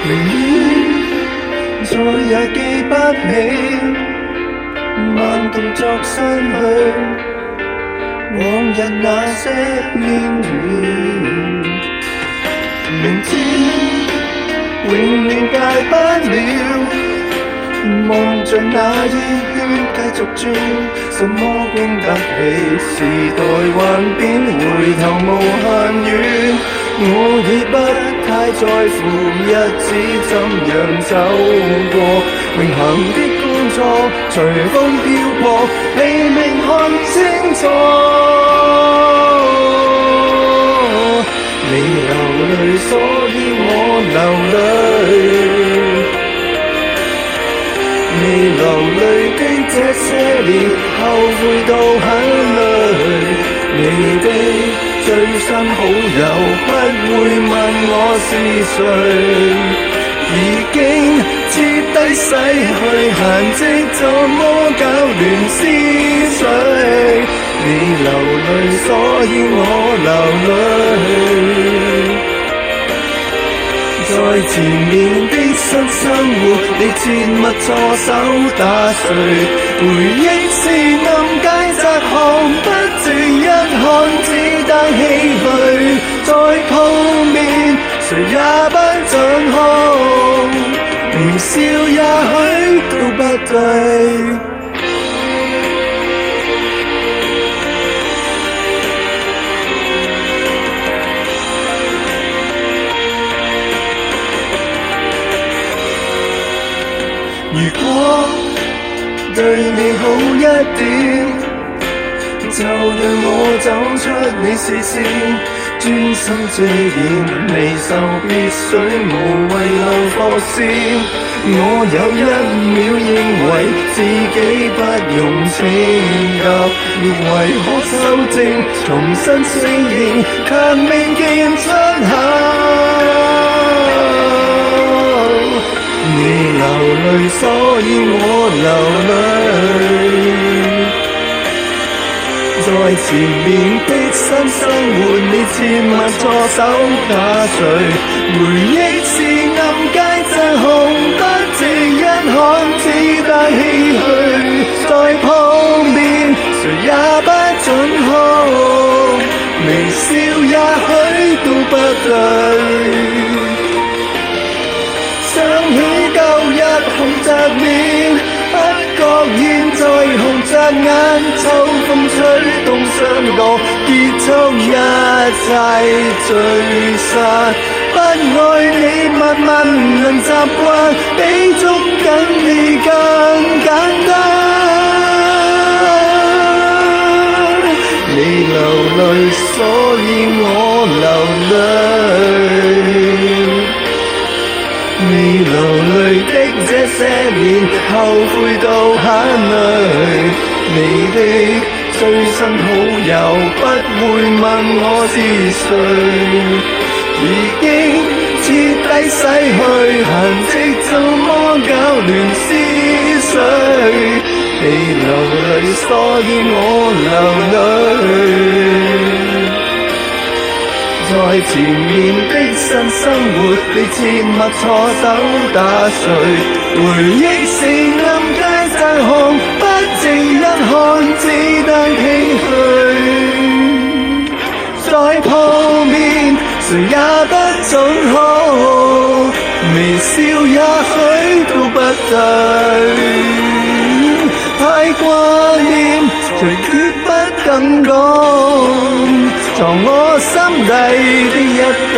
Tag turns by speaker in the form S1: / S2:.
S1: 寧願再也記不起，慢動作散去往日那些淵源。明知永遠戒不了，望着那煙圈繼續轉，什麼經得起時代幻變，回頭無限遠。我已不太在乎日子怎樣走過，永恆的工作隨風飄過，黎明看清楚。你流淚，所以我流淚。你流淚的這些年，後悔到眼淚。你的最新好友不會問我是誰，已經徹底洗去痕跡，怎麼搞亂思緒？你流淚，所以我流淚。在前面的新生活，你切勿錯手打碎。回憶是暗街窄巷，不值一看，只得唏噓。再碰面，誰也不准哭，微笑也許都不對。如果對你好一點，就讓我走出你視線，專心遮掩未受別水，無謂留伏線。我有一秒認為自己不用拯救，為可修正，重新適應，強命劍出口。你流淚，所以我流淚。在前面的新生活，你切勿錯手打碎。回憶是暗街窄巷，不值一看，只得唏噓。再碰面，誰也不准哭，微笑也許都不對。想起舊日紅着臉，不覺現在紅着眼，秋風吹動雙角，結束一切聚散。不愛你慢慢唔能習慣，比捉緊你更簡單。你流淚，所以我流淚。你流淚的這些年，後悔到眼淚。你的最新好友不會問我是誰，已經徹底洗去痕跡，怎麼搞亂思緒？你流淚，所以我流淚。在前面的新生活，你切勿錯手打碎。回憶是暗街窄巷，不值一看，只得唏噓。再碰面，誰也不准哭，微笑也許都不對。太掛念，誰決不敢講，藏我心底的一句。